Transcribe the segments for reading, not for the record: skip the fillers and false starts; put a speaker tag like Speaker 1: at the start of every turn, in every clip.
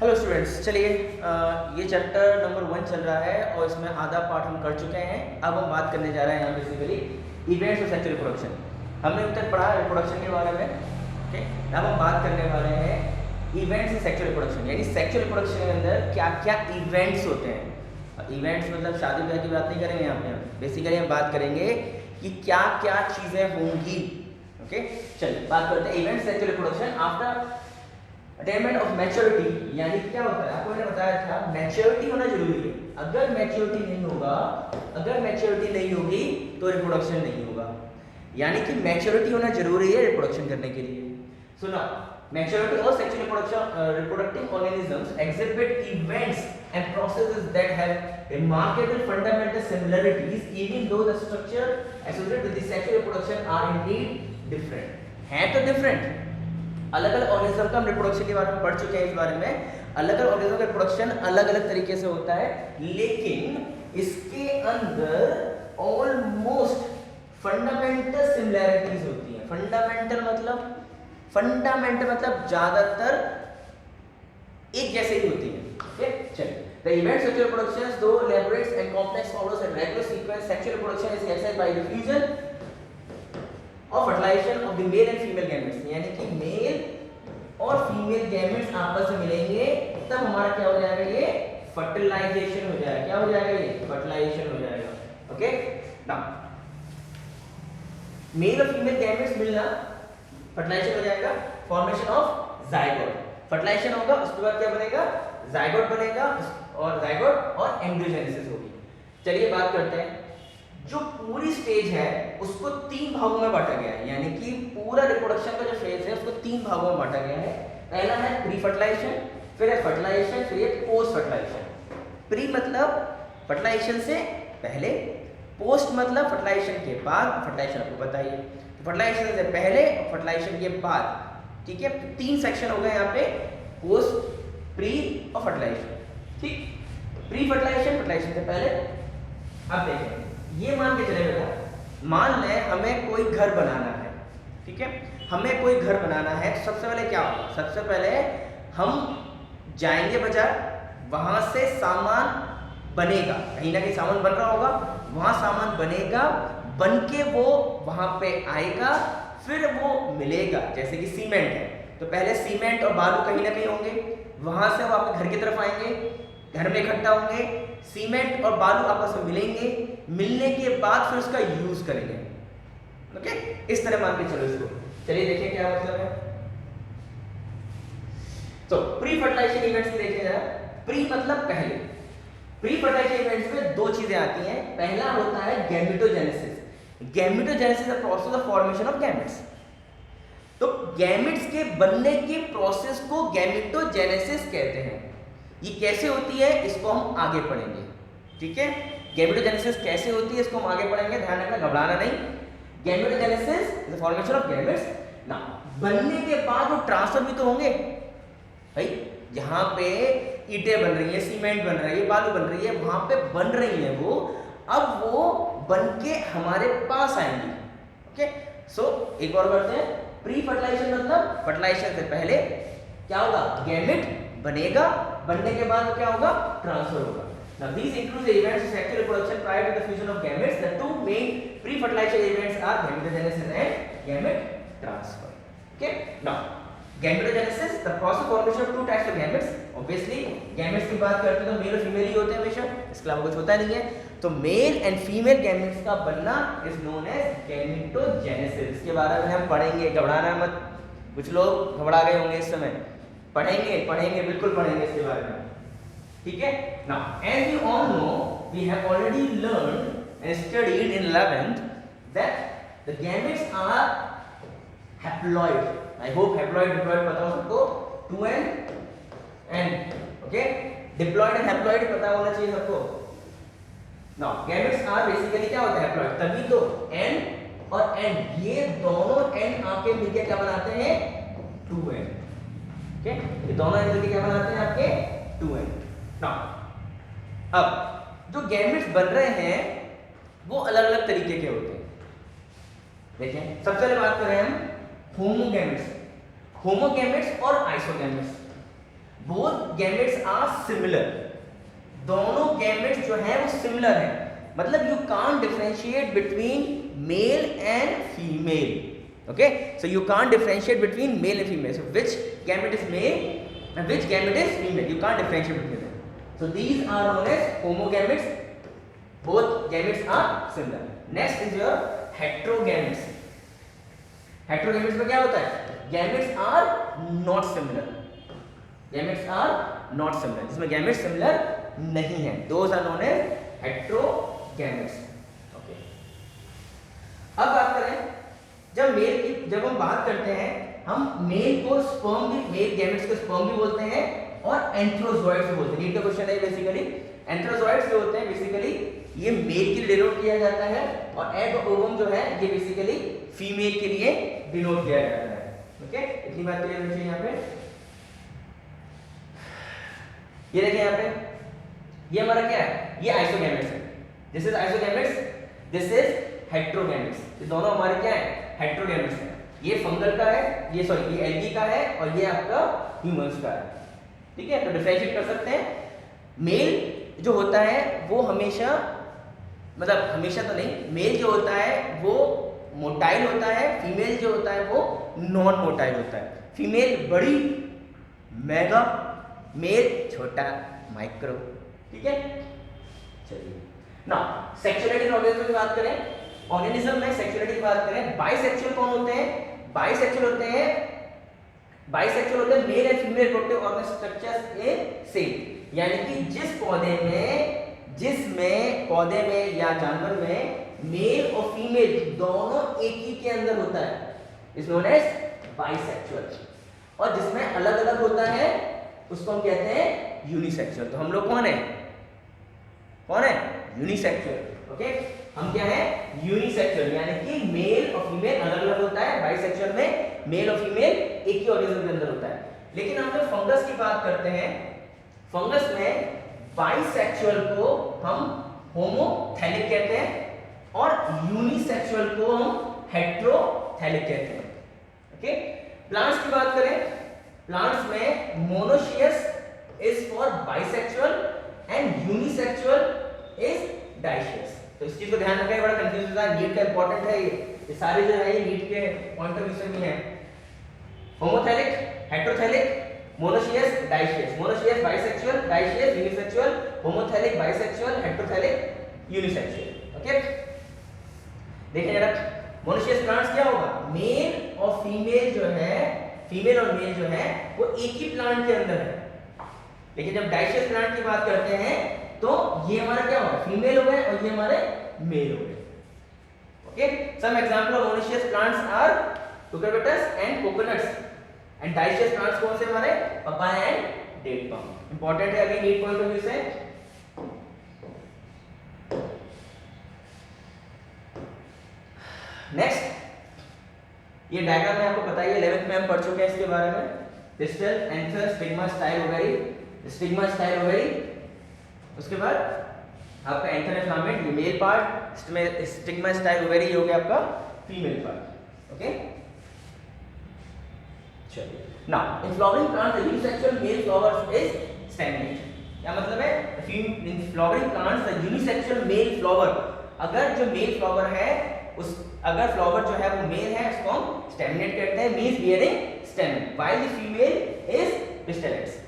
Speaker 1: Hello students, चलिए ये chapter number 1 चल रहा है और इसमें आधा पार्ट हम कर चुके हैं। अब हम बात करने जा रहे हैं यहाँ basically events of sexual reproduction. हमने अब तक पढ़ा रिप्रोडक्शन के बारे में, ओके। अब हम बात करने वाले हैं इवेंट्स ऑफ सेक्सुअल रिप्रोडक्शन, यानी सेक्सुअल रिप्रोडक्शन के अंदर क्या क्या इवेंट्स होते हैं। इवेंट्स मतलब शादी ब्याह की बात नहीं करेंगे यहाँ पे, हम बेसिकली हम बात करेंगे कि क्या क्या चीज़ें होंगी, ओके। चलिए बात करते हैं events sexual reproduction after attainment of maturity. यानी क्या होता है, आपको मैंने बताया था मैच्योरिटी होना जरूरी है। अगर मैच्योरिटी नहीं होगा, अगर मैच्योरिटी नहीं होगी तो रिप्रोडक्शन नहीं होगा। यानी कि मैच्योरिटी होना जरूरी है रिप्रोडक्शन करने के लिए। सुना, मैच्योरिटी और sexual reproductive organisms exhibit events and processes that have remarkable fundamental similarities even though the structure associated with the sexual reproduction are indeed different। हैं तो different, अलग अलग ऑर्गेनिज्म का हम रिप्रोडक्शन के बारे में पढ़ चुके हैं। इस बारे में अलग अलग ऑर्गेनिज्म का रिप्रोडक्शन अलग अलग तरीके से होता है, लेकिन इसके अंदर ऑलमोस्ट फंडामेंटल सिमिलैरिटीज होती हैं। फंडामेंटल मतलब ज्यादातर एक जैसे ही होती है, ओके। चलिए, the event sexual reproduction though elaborate and complex follows a regular sequence. Sexual reproduction is carried by the fusion और fertilization of the male and female gametes, यानी कि मेल और फीमेल गैमेट्स आपस में मिलेंगे तब हमारा क्या हो जाएगा, ये फर्टिलाइजेशन हो जाएगा। क्या हो जाएगा, ये फर्टिलाइजेशन हो जाएगा, ओके। नाउ मेल और फीमेल गैमेट्स मिलना, फर्टिलाइजेशन हो जाएगा, फॉर्मेशन ऑफ जाइगोट। फर्टिलाइजेशन होगा, उसके बाद क्या बनेगा, जाइगोट बनेगा, और जाइगोट और एम्ब्रियोजेनेसिस होगी। चलिए बात करते हैं, जो पूरी स्टेज है उसको 3 भागों में बांटा गया है। यानी कि पूरा रिप्रोडक्शन का जो फेज है उसको 3 भागों में बांटा गया है। पहला है प्री फर्टिलाइजेशन, फिर है फर्टिलाइजेशन, फिर है पोस्ट फर्टिलाइजेशन। प्री मतलब फर्टिलाइजेशन से पहले, पोस्ट मतलब फर्टिलाइजेशन के बाद। फर्टिलाइजेशन आपको बताइए, फर्टिलाइजेशन से पहले और फर्टिलाइजेशन के बाद, ठीक है। 3 सेक्शन हो गए यहाँ पे, पोस्ट, प्री और फर्टिलाइजेशन, ठीक। प्री फर्टिलाइजेशन, फर्टिलाइजेशन से पहले। अब देखें, ये मान के चले बेटा, मान लें हमें कोई घर बनाना है, ठीक है। हमें कोई घर बनाना है, तो सबसे पहले क्या होगा, सबसे पहले हम जाएंगे बाजार, वहां से सामान बनेगा, कहीं ना कहीं सामान बन रहा होगा, वहां सामान बनेगा, बन के वो वहां पे आएगा, फिर वो मिलेगा। जैसे कि सीमेंट है, तो पहले सीमेंट और बालू कहीं ना कहीं होंगे, वहां से वो आपके घर की तरफ आएंगे, घर में इकट्ठा होंगे, सीमेंट और बालू आपस में मिलेंगे, मिलने के बाद फिर उसका यूज करेंगे, ओके। इस तरह मान के चलो इसको। चलिए देखिए क्या मतलब है। तो प्री फर्टिलाइजेशन इवेंट्स देखें जरा। प्री मतलब पहले। प्री फर्टिलाइजेशन इवेंट्स में 2 चीजें आती हैं। पहला होता है gametogenesis. Gametogenesis is the process of formation of gametes. तो गैमेट्स के बनने के प्रोसेस को गैमेटोजेनेसिस कहते हैं। ये कैसे होती है इसको हम आगे पढ़ेंगे, ठीक है। गैमेटोजेनेसिस कैसे होती है इसको हम आगे पढ़ेंगे, ध्यान रखना, घबराना नहीं। Gametogenesis is the formation of gametes. ना बनने के बाद वो ट्रांसफर भी तो होंगे भाई, जहां पे ईंटें बन रही है, सीमेंट बन रही है, बालू बन रही है, वहां पे बन रही है वो, अब वो बन के हमारे पास आएंगी, ओके। सो एक और करते हैं, प्री फर्टिलाइजेशन मतलब फर्टिलाइजेशन से पहले क्या होगा, गैमेट बनेगा, बनने के बाद क्या होगा, ट्रांसफर होगा। Now these include the events of sexual reproduction prior to the fusion of gametes. The 2 main pre-fertilization events are gametogenesis and gamete transfer. Okay. Now gametogenesis, the process of formation of 2 types of gametes. Obviously gametes की बात करते हैं तो mail और female ही होते हैं हमेशा, इसके अलावा कुछ होता नहीं है। तो मेल एंड फीमेल गैमेट्स का बनना इज नोन एज गैमेटोजेनेसिस। इसके बारे में हम पढ़ेंगे, घबराना मत। कुछ लोग घबरा गए होंगे इस समय, पढ़ेंगे बिल्कुल पढ़ेंगे इसके बारे में, ठीक है। Now as you all know, we have already learned and studied in 11th that the gametes are haploid. I hope haploid diploid पता हो सबको, 2n n, okay। diploid and haploid पता होना चाहिए सबको। Now gametes are basically क्या होता है, haploid, तभी तो n और n, ये दोनों n आके मिलके क्या बनाते हैं, 2n, ओके। ये दोनों n मिलके क्या बनाते हैं आपके, 2n। नाउ अब जो गैमेट्स बन रहे हैं वो अलग अलग तरीके के होते हैं। देखिए सबसे पहले बात करें हम होमोगैमेट्स और आइसोगैमेट्स। बोथ गैमेट्स आर सिमिलर, दोनों गैमेट्स जो है वो सिमिलर है, मतलब you can't differentiate between mail and female. Okay, so you can't differentiate between male and female. So which gamete is male and which gamete is female? You can't differentiate between them. So these are known as homogametes. Both gametes are similar. Next is your heterogametes. Heterogametes में क्या होता है? Gametes are not similar. Gametes are not similar. इसमें gametes similar नहीं है. Those are known as heterogametes. Okay. अब बात करें जब हम बात करते हैं, हम मेल को स्पर्म भी, मेल गैमेट्स को स्पर्म भी बोलते हैं और एंथ्रोजोइड्स भी बोलते हैं. नीट का क्वेश्चन है बेसिकली. एंथ्रोजोइड्स जो होते हैं बेसिकली ये मेल के लिए डिनोट किया जाता है और एग और ओवम जो है ये बेसिकली फीमेल के लिए डिनोट किया जाता है. ओके, इतनी बात क्लियर होनी चाहिए. यहाँ पे ये देखिए, यहाँ पे ये हमारा क्या है, ये आइसोगैमेट्स है. This is isogametes, this is heterogametes. ये दोनों हमारे क्या है, हेटेरोगैमेट्स है. ये फंगल का है, ये सॉरी ये एल्गी का है और ये आपका ह्यूमंस का है. ठीक है, तो डिफरेंशिएट कर सकते हैं. मेल जो होता है वो हमेशा, मतलब हमेशा तो नहीं, मेल जो होता है वो मोटाइल होता है, फीमेल जो होता है वो नॉन मोटाइल होता है. फीमेल बड़ी मेगा, मेल छोटा माइक्रो. ठीक है, चलिए ना सेक्सुअलिटी ऑर्गेनिज्म की बात करें. ऑर्गेनिज्म में सेक्सुअलिटी की बात करें, बाइसेक्सुअल कौन होते हैं? बाइसेक्सुअल होते हैं mail and female reproductive organ structures in same. यानी कि जिसमें पौधे में या जानवर में मेल और फीमेल दोनों एक ही के अंदर होता है, इज नोन एज बाइसेक्सुअल. और जिसमें अलग अलग होता है उसको हम कहते हैं यूनिसेक्सुअल. तो हम लोग कौन है यूनिसेक्सुअल. ओके, हम क्या है, यूनिसेक्सुअल, यानी कि मेल और फीमेल अलग अलग होता है. बाइसेक्सुअल में मेल और फीमेल एक ही ऑर्गेनिज्म के अंदर होता है. लेकिन हम जब फंगस की बात करते हैं, फंगस में बाइसेक्सुअल को हम होमोथैलिक कहते हैं और यूनिसेक्सुअल को हम हेटेरोथैलिक कहते हैं. ओके, प्लांट्स की बात करें, प्लांट्स में monoecious is for bisexual and unisexual is dioecious. तो इस चीज को ध्यान रखें, बड़ा कंफ्यूज होता है. नीट का इंपॉर्टेंट है ये सारे जो है ये नीट के पॉइंट ऑफ व्यू से भी है. Homothallic, heterothallic, monoecious, dioecious. Monoecious bisexual, dioecious unisexual, homothallic bisexual, heterothallic unisexual. Okay, देखिए जरा मोनोशियस प्लांट्स क्या होगा, मेल और फीमेल जो है, फीमेल और मेल जो है वो एक ही प्लांट के अंदर है. लेकिन जब डाइशियस प्लांट की बात करते हैं तो ये हमारा क्या होगा, फीमेल हो गए और ये हमारे मेल हो गए. Okay, some example of monoecious plants are cucurbits and coconuts. And dioecious plants कौन से हमारे, papaya and date palm. Important है again NEET point of view से. नेक्स्ट, ये डायग्राम में आपको पता ही है, 11th में हम पढ़ चुके हैं इसके बारे में. Pistol, anther, stigma, style, ovary. Stigma, style, ovary. उसके बाद आपका एंथर एंड फिलामेंट, ये male part, stigma, style, ovary ये हो गया आपका फीमेल पार्ट. ओके, चलिए now in flowering plants the unisexual male flowers is stagnate. क्या मतलब है, in flowering plants the unisexual male flower, अगर जो मेल फ्लावर है उस, अगर फ्लावर जो है वो मेल है उसको हम स्टैग्नेट कहते हैं, means bearing stem, while the female is pistillates.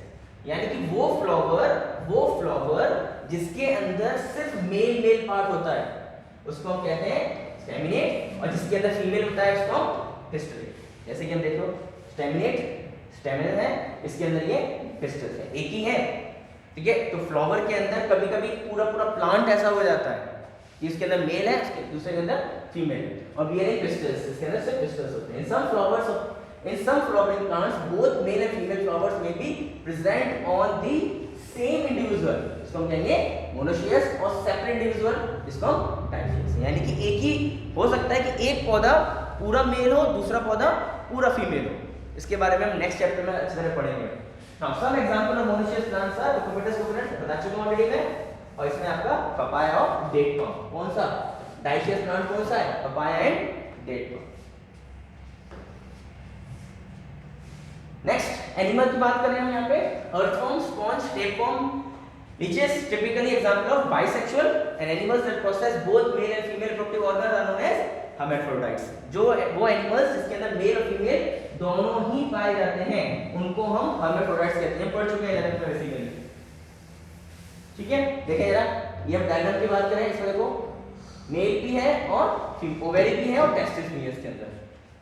Speaker 1: यानी कि वो फ्लावर जिसके अंदर सिर्फ मेल पार्ट होता है उसको हम कहते हैं स्टेमिनेट, और जिसके अंदर फीमेल होता है उसको हम पिस्टलेट. जैसे कि हम देखो स्टेमिनेट स्टेमिनल है, इसके अंदर ये पिस्टल है, एक ही है. ठीक है, तो फ्लावर के अंदर कभी कभी पूरा प्लांट ऐसा हो जाता है कि इसके अंदर मेल है, उसके दूसरे के अंदर फीमेल, और बियरिंग पिस्टल्स, इसके अंदर सिर्फ पिस्टल्स होते हैं. In some flowering plants, both male and female flowers may be present on the same individual. इसको हम कहेंगे monoecious, और separate individual इसको हम dioecious. यानी कि एक ही हो सकता है कि एक पौधा पूरा मेल हो, दूसरा पौधा पूरा फीमेल हो. इसके बारे में हम नेक्स्ट चैप्टर में अच्छी तरह पढ़ेंगे. Now some example of monoecious plants are Cucurbitacus coconuts, बता चुका हूं ऑलरेडी मैं, और इसमें आपका पपाया और डेट पाम. कौन सा dioecious plant कौन सा है, papaya and date palm. Next animal की बात कर रहे हैं हम यहाँ पे, earthworm, sponge, tapeworm, leeches, typically example of bisexual and animals that possess both male and female reproductive organs are known as hermaphrodites. जो वो एनिमल्स जिसके अंदर मेल और फीमेल दोनों ही पाए जाते हैं उनको हम hermaphrodites कहते हैं। पढ़ चुके हैं 11th में बेसिकली, ठीक है। देखें जरा, ये हम डायग्राम की बात करें, इसमें देखो मेल भी है और ओवेरी भी है और टेस्टिस भी है इसके अंदर।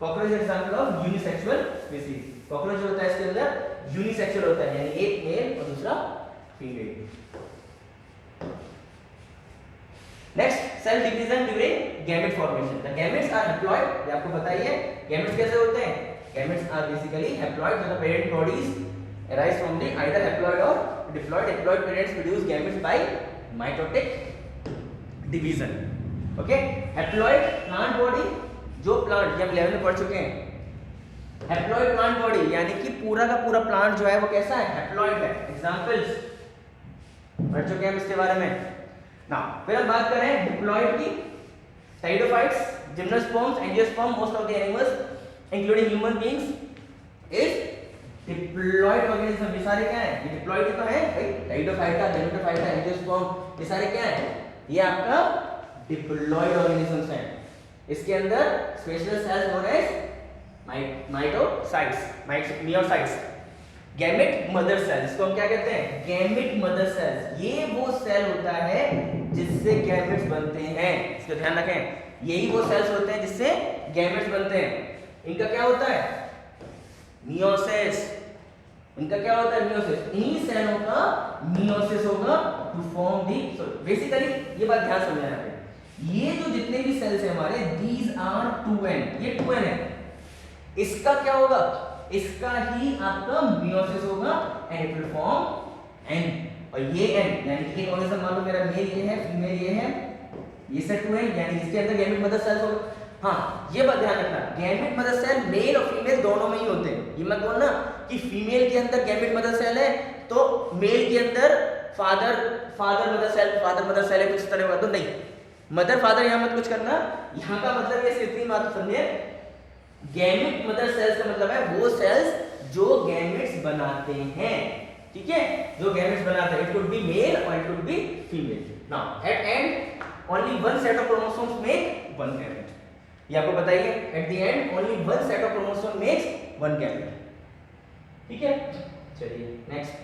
Speaker 1: Cockroach example of unisexual species. Cockroach जो होता है इसके अंदर यूनिसेक्सुअल होता है, यानी एक मेल और दूसरा female. Next, cell division during gamete formation. The gametes are haploid, ये आपको पता ही है। गैमेट्स कैसे होते हैं? Gametes are basically haploid, so the parent bodies arise from the either haploid or diploid. Haploid parents produce gametes by mitotic division. Okay, haploid plant body, जो plant जब 11 में पढ़ चुके हैं, हैप्लॉइड प्लांट बॉडी यानी कि पूरा का पूरा प्लांट जो है वो कैसा है? हैप्लॉइड है। एग्जांपल्स पढ़ चुके हैं हम इसके बारे में ना। फिर हम बात करें डिप्लॉइड की, pteridophytes, gymnosperms, angiosperm, most of the animals including human beings is diploid organism. ये सारे क्या हैं? ये डिप्लॉइड तो है भाई, टाइडोफाइटा, जिम्नोस्पर्म, एंजियोस्पर्म, ये सारे क्या हैं? ये आपका डिप्लॉइड ऑर्गेनिजम्स हैं। इसके अंदर special cells known as mitocytes, meiocytes. Gamete mother cells, इसको हम क्या कहते हैं? Gamete mother cells. ये वो सेल होता है जिससे गैमेट्स बनते हैं, इसका ध्यान रखें। यही वो सेल्स होते हैं जिससे गैमेट्स बनते हैं। इनका क्या होता है? मियोसिस। इनका क्या होता है? मियोसिस। इन्हीं सेलों का मियोसिस होगा टू फॉर्म दी। बेसिकली ये बात ध्यान समझना है, ये जो जितने भी सेल्स हैं हमारे, दीज आर 2n, ये 2n है। इसका क्या होगा? इसका ही आपका मियोसिस होगा and it will form n, और ये n यानी कि एक ऑर्गेनिज्म, मान लो मेरा मेल ये है, फीमेल ये है, ये से 2n, यानी इसके अंदर गैमेट मदर सेल्स होगा। हाँ, ये बात ध्यान रखना, गैमेट मदर सेल मेल और फीमेल दोनों में ही होते हैं। ये मत बोलना कि फीमेल के अंदर गैमेट मदर सेल है तो मेल के अंदर फादर मदर सेल है, कुछ तरह का तो नहीं। मदर फादर यहाँ मत कुछ करना, यहाँ का मतलब ये इतनी बात समझिए, गैमेट मदर सेल्स का मतलब है वो सेल्स जो गैमेट्स बनाते हैं, ठीक है, जो गैमेट्स बनाते हैं। इट कुड बी मेल और it could B female. Now at and only one set of chromosomes make one gamete, ये आपको पता ही है। At the end only one set of chromosome makes one gamete, ठीक है। चलिए नेक्स्ट,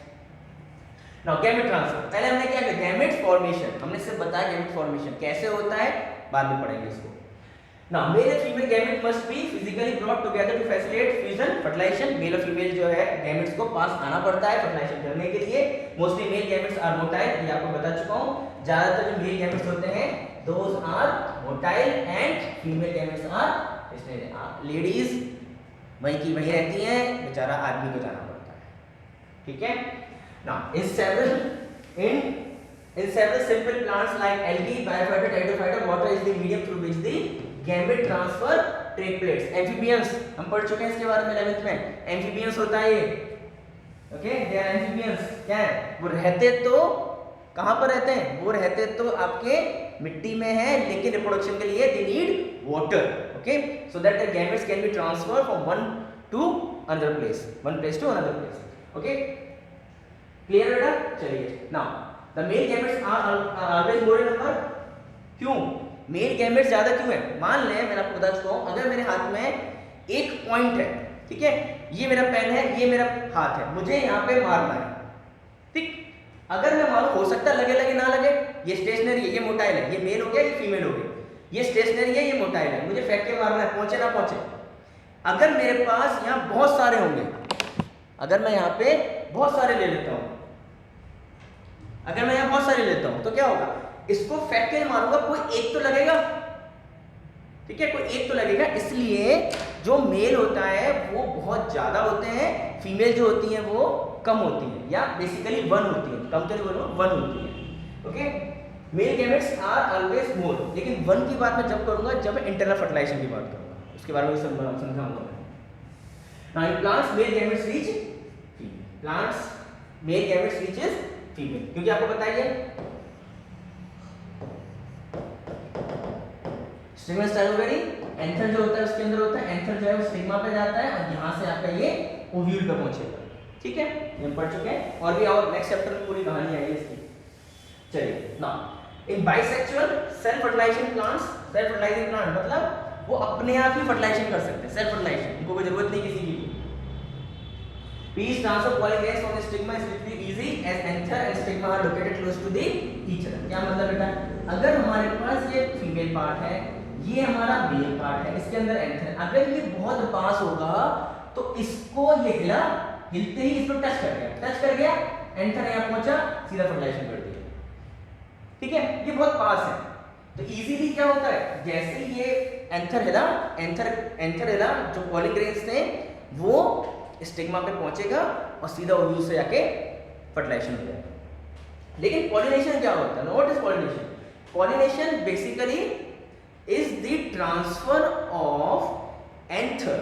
Speaker 1: नाउ गैमेट ट्रांसफर। पहले हमने क्या किया? गैमेट फॉर्मेशन हमने सिर्फ बताया, गैमेट फॉर्मेशन कैसे होता है बाद में पढ़ेंगे इसको। Now male and female gamete must be physically brought together to facilitate fusion fertilization. Male और फीमेल जो है गैमेट्स को पास आना पड़ता है फर्टिलाइजेशन करने के लिए। Mostly male gametes are motile, ये आपको बता चुका हूं। ज्यादातर जो मेल गैमेट्स होते हैं those are motile and female gametes are sterile. Ladies वहीं की वहीं रहती हैं, बेचारा आदमी को जाना पड़ता है, ठीक है। Now, in several simple plants like algae, biophyta, pteridophyta, water is the medium through which the gamete transfer take place. Amphibians हम पढ़ चुके हैं इसके बारे में 11th में। Amphibians होता है ये, okay? They are amphibians। क्या है? वो रहते तो कहाँ पर रहते हैं? वो रहते तो आपके मिट्टी में है, लेकिन रिप्रोडक्शन के लिए they need water, okay? So that the gametes can be transferred from one place to another place, okay? Clear बेटा? चलिए now the male gametes are always more in number. क्यों मेल गैमेट्स ज्यादा क्यों है? मान लें, मैंने आपको बता चुका हूं, अगर मेरे हाथ में एक पॉइंट है, ठीक है, ये मेरा पेन है, ये मेरा हाथ है, मुझे यहाँ पे मारना है, ठीक। अगर मैं मारूं, हो सकता है लगे ना लगे, ये स्टेशनरी है, ये मोटाइल है, ये मेल हो गया, ये फीमेल हो गई, ये स्टेशनरी है, ये मोटाइल है, मुझे फेंक के मारना है, पहुंचे ना पहुंचे। अगर मेरे पास यहाँ बहुत सारे होंगे, अगर मैं यहाँ पे बहुत सारे ले लेता हूँ, अगर मैं यहाँ बहुत सारे लेता हूं तो क्या होगा? इसको फेंक के मारूंगा, कोई एक तो लगेगा, ठीक है, कोई एक तो लगेगा। इसलिए जो मेल होता है वो बहुत ज्यादा होते हैं, फीमेल जो होती हैं वो कम होती हैं, या बेसिकली वन होती है, कम तो नहीं बोलूं, वन होती है, okay. Male gametes are always more, लेकिन वन की बात मैं जब करूंगा जब मैं इंटरनल फर्टिलाइजेशन की बात करूंगा, उसके बारे में समझाऊंगा मैं। Now in plants male gametes reach female, plants male gametes reaches female, क्योंकि आपको पता ही है स्टिग्मा ओवरी, एंथर जो होता है उसके अंदर होता है, एंथर जो है वो स्टिग्मा पे जाता है और यहां से आपका ये ओव्यूल पे पहुंचेगा, ठीक है, ये हम पढ़ चुके हैं, और भी और नेक्स्ट चैप्टर में पूरी कहानी आएगी इसकी। चलिए ना, इन bisexual self fertilization plants, self fertilizing plant मतलब वो अपने आप ही फर्टिलाइजेशन कर सकते हैं, सेल्फ फर्टिलाइजेशन, उनको कोई जरूरत नहीं किसी की। Peace transfer pollen grains from the stigma is relatively easy as anther and stigma are located close to the each other. क्या मतलब बेटा, अगर हमारे पास ये फीमेल पार्ट है, ये हमारा मेल पार्ट है, इसके अंदर एंथर, अगर ये बहुत पास होगा तो इसको ये हिला, हिलते ही इसको टच कर गया, एंथर यहाँ पहुंचा, सीधा फर्टिलाइजेशन कर दिया। ठीक है, ये बहुत पास है, तो इजीली क्या होता है, जैसे ही ये एंथर हिला, जो पॉलन ग्रेन्स थे वो स्टिग्मा पे पहुंचेगा और सीधा ओव्यूल से जाके फर्टिलाइजेशन हो जाएगा। लेकिन पॉलिनेशन क्या होता है? What is pollination? Pollination basically is the transfer of anther,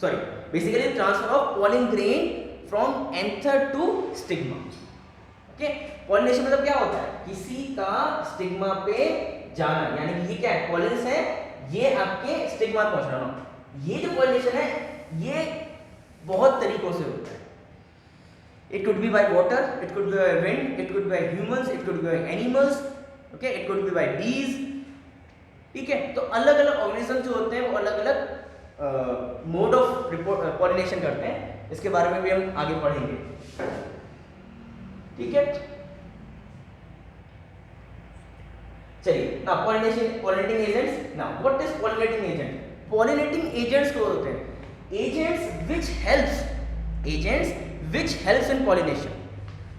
Speaker 1: sorry basically transfer of pollen grain from anther to stigma. Okay, pollination मतलब क्या होता है? किसी का स्टिग्मा पे जाना, यानी कि ये क्या है, पॉलिन्स है, ये आपके स्टिग्मा पहुंचना। ये जो पॉलिनेशन है ये बहुत तरीकों से होता है। It could be by water, it could be by wind, it could be by humans, it could be by animals, okay, it could be by bees. ठीक है, तो अलग अलग ऑर्गेनिज्म जो होते हैं वो अलग अलग मोड ऑफ पॉलिनेशन करते हैं, इसके बारे में भी हम आगे पढ़ेंगे। ठीक है, चलिए ना, पॉलिनेटिंग एजेंट्स। ना, what is pollinating agent? Pollinating agents को होते हैं agents which helps in pollination,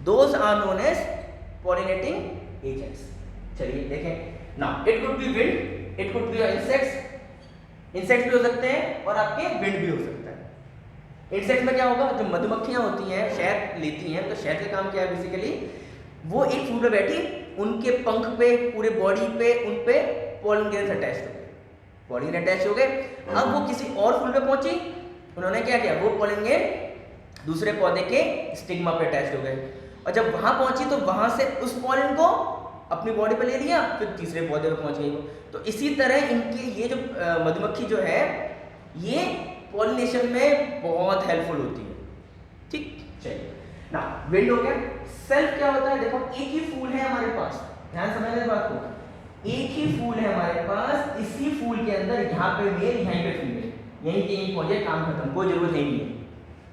Speaker 1: those are known as pollinating agents। चलिए देखें ना, it could be wind, it could be insects भी हो सकते हैं और आपके wind भी हो सकता है। इंसेक्ट्स में क्या होगा, जो मधुमक्खियां होती हैं शहद लेती हैं, तो शहद का काम क्या है, बेसिकली वो एक फूल पे बैठी, उनके पंख पे, पूरे बॉडी पे, उन पे पॉलन ग्रेन्स अटैच हो गए, पॉलन अटैच हो गए। अब वो किसी और फूल पे पहुंची, उन्होंने क्या किया, वो पॉलन ग्रेन दूसरे पौधे के स्टिग्मा पे अटैच हो गए, और जब वहां पहुंची तो वहां से उस पॉलन को अपनी बॉडी पे ले लिया, फिर तीसरे पौधे पे पहुंच गई वो। तो इसी तरह इनके ये जो मधुमक्खी जो है ये पॉलिनेशन में बहुत हेल्पफुल होती है। ठीक, चलिए ना, विंड हो गया। सेल्फ क्या होता है, देखो एक ही फूल है हमारे पास, ध्यान समझ लें बात को, एक ही फूल है हमारे पास, इसी फूल के अंदर यहाँ पे मेल, यहाँ पे फीमेल, यहीं के यहीं पहुंचे, काम खत्म, कोई जरूरत नहीं है,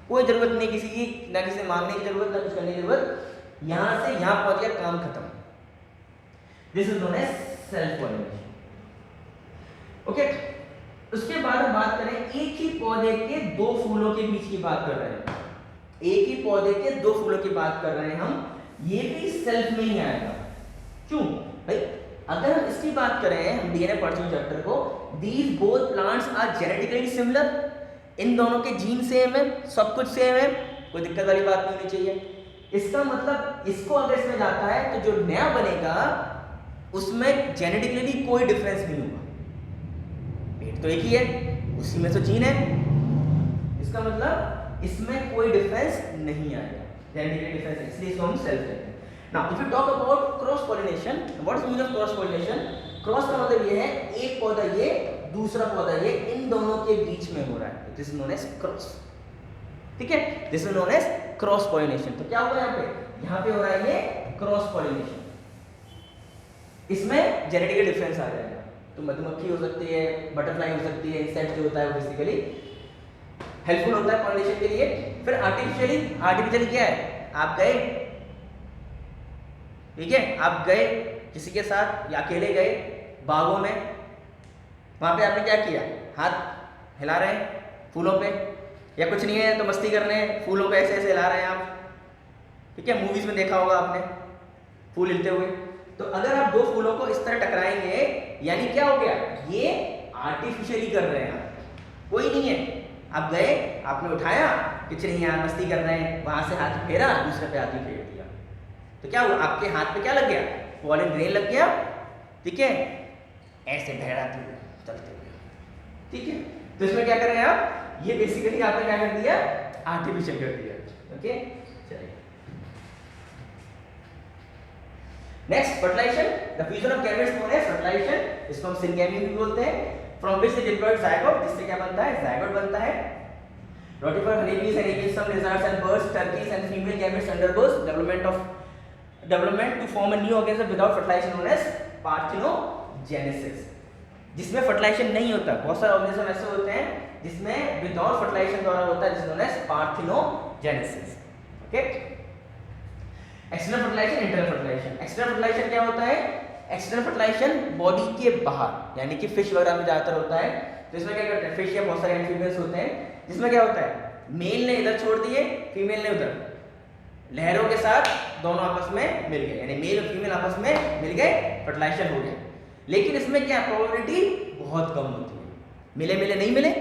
Speaker 1: कोई जरूरत नहीं किसी की, ना किसी से मांगने की जरूरत, ना कुछ करने की जरूरत, यहां से यहां पहुंच गया, काम खत्म। This is known as self pollination. Okay, उसके बाद हम बात करें, एक ही पौधे के दो फूलों के बीच की बात कर रहे हैं, एक ही पौधे के दो फूलों की बात कर रहे हैं हम, ये भी सेल्फ में ही आएगा। क्यों भाई, अगर हम इसकी बात करें, हम डीएनए पढ़ चुके चैप्टर को, these both plants are genetically similar, इन दोनों के जीन सेम है, सब कुछ सेम है, कोई दिक्कत वाली बात नहीं होनी चाहिए। इसका मतलब इसको अगर इसमें जाता है तो जो नया बनेगा उसमें जेनेटिकली कोई डिफरेंस नहीं होगा, पेट तो एक ही है, उसी में तो जीन है, इसका मतलब इसमें कोई डिफरेंस नहीं आएगा, जेनेटिकली डिफरेंस, इसलिए इसको हम सेल्फ कहते हैं। Now, if you talk about cross pollination, what is meaning of cross pollination? Cross का मतलब ये है, एक पौधा ये, दूसरा पौधा ये, इन दोनों के बीच में हो रहा है, this is known as cross. ठीक है, this is known as cross pollination. तो क्या हुआ यहाँ पे हो रहा है ये क्रॉस पॉलिनेशन, इसमें जेनेटिकल डिफरेंस आ जाएगा। तो मधुमक्खी हो सकती है, बटरफ्लाई हो सकती है, इंसेक्ट जो होता है वो बेसिकली हेल्पफुल होता है पॉलिनेशन के लिए। फिर आर्टिफिशियली क्या है, आप गए, ठीक है, आप गए किसी के साथ या अकेले गए बागों में, वहां पे आपने क्या किया, हाथ हिला रहे हैं फूलों पे, या कुछ नहीं है तो मस्ती कर रहे हैं, फूलों पे ऐसे ऐसे हिला रहे हैं आप, ठीक है, मूवीज में देखा होगा आपने फूल हिलते हुए। तो अगर आप दो फूलों को इस तरह टकराएंगे, यानी क्या हो गया, ये आर्टिफिशियली कर रहे हैं आप, कोई नहीं है, आप गए, आपने उठाया, कुछ नहीं यार मस्ती कर रहे हैं, वहां से हाथ फेरा, दूसरे पे हाथ फेर दिया, तो क्या हुआ, आपके हाथ पे क्या लग गया, पॉलन ग्रेन लग गया, ठीक है, ऐसे बहराते हुए चलते हुए, ठीक है। तो इसमें क्या कर रहे हैं आप, ये बेसिकली आपने क्या कर दिया, आर्टिफिशियल कर दिया। ओके, चलिए next, fertilization, the fusion of gametes known as fertilization, इसको हम सिंगेमी भी बोलते हैं, from which the diploid zygote, जिससे क्या बनता है, जायगोट बनता है। Rotifer honeybees and aphids, some lizards and birds, turkeys and female gametes undergoes development to form a new organism without fertilization known as parthenogenesis. जिसमें फर्टिलाइजेशन नहीं होता, बहुत सारे ऑर्गेनिज्म ऐसे होते हैं जिसमें विदाउट फर्टिलाइजेशन द्वारा होता है, जिसको known as parthenogenesis. Okay, external fertilization, internal fertilization. External fertilization क्या होता है? एक्सटर्नल फर्टिलाइजेशन बॉडी के बाहर, यानी कि फिश वगैरह में ज्यादातर होता है. तो इसमें क्या करते हैं, फिश या बहुत सारे एम्फीबियंस होते हैं जिसमें क्या होता है, मेल ने इधर छोड़ दिए, फीमेल ने उधर, लहरों के साथ दोनों आपस में मिल गए, यानी मेल और फीमेल आपस में मिल गए, फर्टिलाइजेशन हो गया. लेकिन इसमें क्या प्रोबेबिलिटी बहुत कम होती है. मिले मिले नहीं मिले,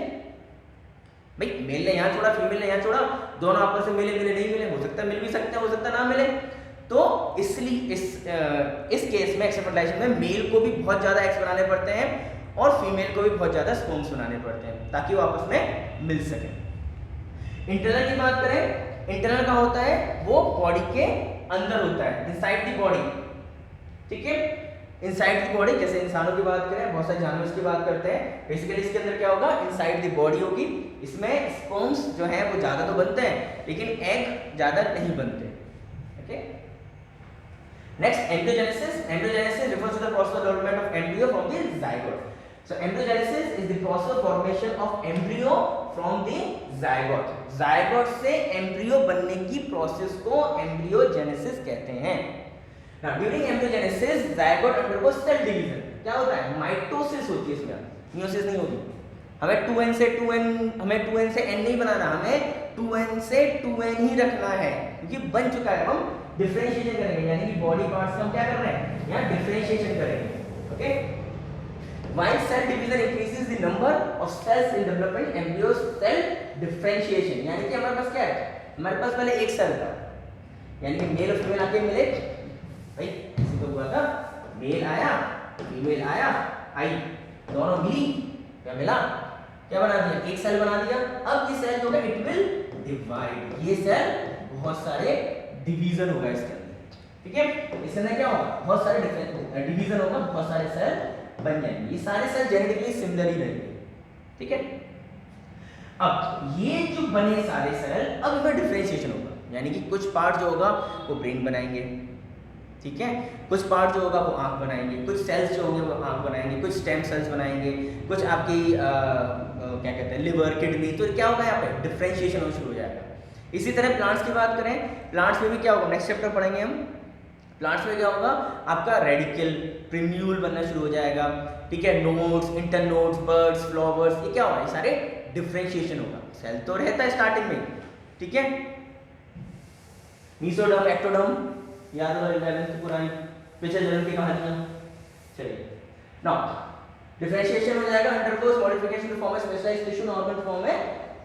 Speaker 1: भाई मेल ने यहाँ छोड़ा, फीमेल ने यहाँ छोड़ा, दोनों आपस में मिले मिले नहीं मिले, हो सकता है मिल भी सकते हैं, हो सकता है ना मिले. तो इसलिए इस केस में एक्सटर्नल फर्टिलाइजेशन में मेल को भी बहुत ज्यादा एग्स बनाने पड़ते हैं और फीमेल को भी बहुत ज्यादा स्पर्म्स बनाने पड़ते हैं ताकि वो आपस में मिल सके. इंटरनल की बात करें, इंटरनल का होता है वो बॉडी के अंदर होता है, इनसाइड द बॉडी. ठीक है, इनसाइड द बॉडी, जैसे इंसानों की बात करें, बहुत सारे जानवरों की बात करते हैं, बेसिकली इसके अंदर क्या होगा, इनसाइड द बॉडी होगी. इसमें स्पर्म्स जो हैं वो ज्यादा तो बनते हैं लेकिन एग ज्यादा नहीं बनते. Okay, next embryogenesis. Embryogenesis refers to the process of development of embryo from the zygote. So embryogenesis is the process of formation of embryo from the zygote. zygote से embryo बनने की प्रोसेस को embryogenesis कहते हैं. Now during embryogenesis zygote undergoes cell division. क्या होता है, mitosis होती है इसमें, मियोसिस नहीं होती. हमें 2n से 2n से n नहीं बनाना, हमें 2n से 2n ही रखना है क्योंकि बन चुका है. हम डिफरेंशिएशन करेंगे, यानी कि बॉडी पार्ट्स का हम क्या कर रहे हैं, यहाँ डिफरेंशिएशन करेंगे. Okay, while cell division increases the number of cells in development, embryo cell differentiation, यानी कि हमारे पास क्या है, हमारे पास पहले एक सेल था, यानी कि मेल और फीमेल आके मिले, भाई किसी को हुआ था, मेल आया फीमेल आया आई, दोनों मिली, क्या मिला, क्या बना दिया, एक सेल बना दिया. अब ये सेल जो है इट विल डिवाइड, ये सेल बहुत सारे डिवीजन होगा इसके अंदर. ठीक है, इसके अंदर क्या होगा, बहुत सारे डिवीजन होगा, बहुत सारे सेल बन जाएंगे. ये सारे सेल जेनेटिकली सिमिलर ही रहेंगे. ठीक है, अब ये जो बने सारे सेल, अब इनमें डिफरेंशिएशन होगा, यानी कि कुछ पार्ट जो होगा वो ब्रेन बनाएंगे. ठीक है, कुछ पार्ट जो होगा वो आंख बनाएंगे, कुछ सेल्स जो होंगे वो आंख बनाएंगे, कुछ स्टेम सेल्स बनाएंगे, कुछ आपकी क्या कहते हैं लिवर, किडनी. तो क्या होगा, यहाँ पे डिफरेंशिएशन होना शुरू हो जाएगा. इसी तरह प्लांट्स की बात करें, प्लांट्स में भी क्या होगा, नेक्स्ट चैप्टर पढ़ेंगे हम. प्लांट्स में क्या होगा, आपका रेडिकल, प्रिम्यूल बनना शुरू हो जाएगा. ठीक है, नोड्स, इंटरनोड्स, बर्ड्स, फ्लावर्स, ये क्या होगा, ये सारे डिफरेंशिएशन होगा. सेल तो रहता है स्टार्टिंग में. ठीक है, मीसोडर्म, एक्टोडर्म, याद होगा 11th की पुरानी पिछले जन्म की कहानियां. चलिए, नाउ डिफरेंशिएशन हो जाएगा, undergoes modification to form a specialized tissue and organ form a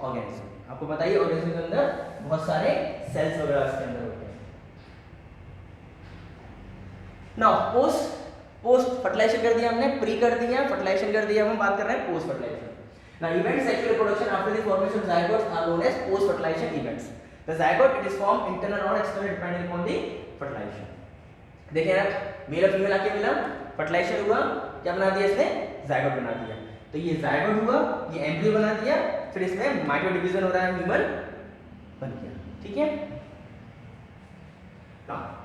Speaker 1: organism. आपको बताइए ऑर्गेनिज्म के अंदर बहुत सारे सेल्स वगैरह इसके अंदर होते हैं. नाउ पोस्ट फर्टिलाइजेशन कर दिया हमने, प्री कर दिया, फर्टिलाइजेशन कर दिया, हम बात कर रहे हैं post fertilization. Now events sexual reproduction after the formation of zygotes are known as post fertilization events. The zygote it is formed internal और external depending upon the fertilization. देखिए यार, मेल और फीमेल आके मिला, फर्टिलाइजेशन हुआ, क्या बना दिया इसने, zygote बना दिया. तो ये zygote हुआ, ये एम्ब्रियो बना दिया, फिर इसमें माइक्रो डिवीजन हो रहा है, ह्यूमन बन गया. ठीक है,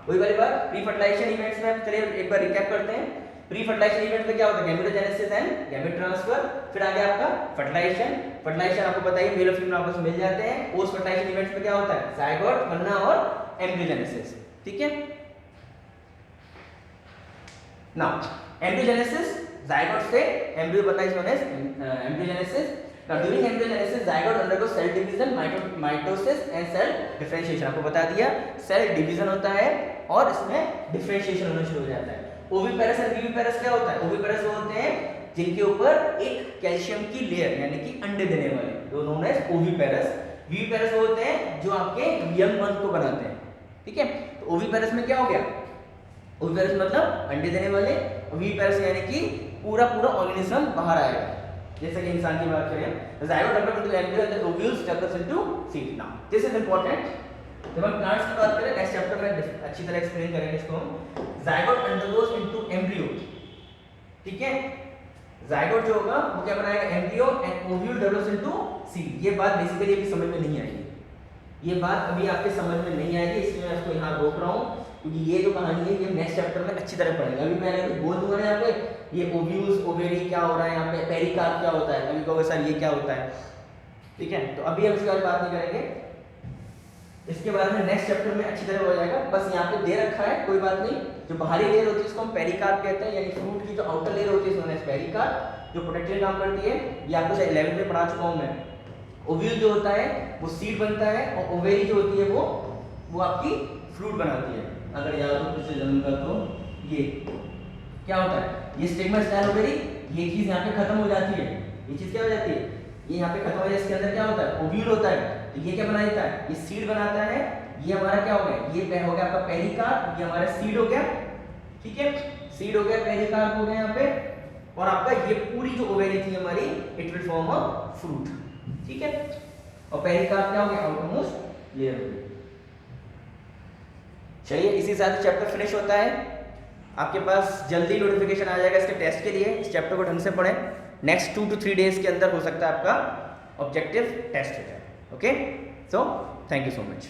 Speaker 1: वही वाली बात प्री फर्टिलाइजेशन इवेंट्स में. चलिए एक बार रिकैप करते हैं. प्री फर्टिलाइजेशन इवेंट्स में क्या होता है, गैमेटोजेनेसिस एंड गैमेट ट्रांसफर. फिर आ गया आपका फर्टिलाइजेशन आपको बताइए मेल और फीमेल आपस में मिल जाते हैं. पोस्ट फर्टिलाइजेशन इवेंट्स में क्या होता है, जायगोट बनना और एम्ब्रियोजेनेसिस. ठीक है, नाउ एम्ब्रियोजेनेसिस, जायगोट से एम्ब्रियो बनना is known as embryogenesis. Now during embryogenesis zygote undergoes cell division, mitosis and cell differentiation. आपको बता दिया सेल डिवीजन होता है और इसमें डिफरेंशिएशन होना शुरू हो जाता है. ओविपेरस और विविपेरस क्या होता है, ओविपेरस वो होते हैं जिनके ऊपर एक कैल्शियम की लेयर यानी कि अंडे देने वाले, वो नोन एज ओविपेरस. विविपेरस वो होते हैं जो आपके यंग वन को बनाते हैं. ठीक है, तो ओविपेरस में क्या हो गया, ओविपेरस मतलब अंडे देने वाले, और विविपेरस यानी कि पूरा ऑर्गेनिज्म बाहर आएगा. जैसे कि इंसान की बात करें, zygote develops into embryo and the ovules develops into seed. Now this is important. जब हम प्लांट्स की बात करें नेक्स्ट चैप्टर में अच्छी तरह एक्सप्लेन करेंगे इसको हम. zygote undergoes into embryo. ठीक है, zygote जो होगा वो क्या बनाएगा, embryo and ovule develops into seed. ये बात बेसिकली अभी समझ में नहीं आएगी, ये बात अभी आपके समझ में नहीं आएगी, इसलिए मैं इसको यहाँ रोक रहा हूँ, क्योंकि ये जो कहानी है ये नेक्स्ट चैप्टर में अच्छी तरह पढ़ेंगे। अभी मैंने कुछ बोल दूंगा ना यहाँ पे, ये ओव्यूल्स ओवेरी क्या हो रहा है, यहाँ पे पेरिकार्प क्या होता है, कभी कहोगे सर ये क्या होता है, ठीक है। तो अभी हम इसके बारे में बात नहीं करेंगे, इसके बारे में नेक्स्ट चैप्टर में अच्छी तरह हो जाएगा। बस यहाँ पे दे रखा है, कोई बात नहीं। जो बाहरी लेयर होती है उसको हम पेरिकार्प कहते हैं, यानी फ्रूट की जो आउटर लेयर होती है उसको पेरिकार्प, जो प्रोटेक्टिव काम करती है। ये आपको 11th में पढ़ा चुका हूँ मैं। ओव्यूल जो होता है वो सीड बनता है, और ओवेरी जो होती है वो आपकी फ्रूट बनाती है। अगर याद हो किसी जन्म का तो ये क्या होता है, ये स्टिग्मा स्टाइल ओवेरी, ये चीज यहाँ पे खत्म हो जाती है, ये चीज क्या हो जाती है, ये यहाँ पे खत्म हो जाए, इसके अंदर क्या होता है, ओव्यूल होता है। तो ये क्या बना देता है, ये सीड बनाता है। ये हमारा क्या हो गया, ये हो गया आपका पेरिकार्प, ये हमारा सीड हो गया, ठीक है, सीड हो गया, पेरिकार्प हो गया यहाँ पे। और आपका ये पूरी जो ओवेरी थी हमारी, it will form a fruit, ठीक है। और पेरिकार्प क्या हो गया, आउटर मोस्ट लेयर हो गई। चलिए इसी साथ चैप्टर फिनिश होता है। आपके पास जल्दी नोटिफिकेशन आ जाएगा इसके टेस्ट के लिए। इस चैप्टर को ढंग से पढ़ें, नेक्स्ट 2 to 3 डेज के अंदर हो सकता है आपका ऑब्जेक्टिव टेस्ट हो जाए। Okay, so thank you so much.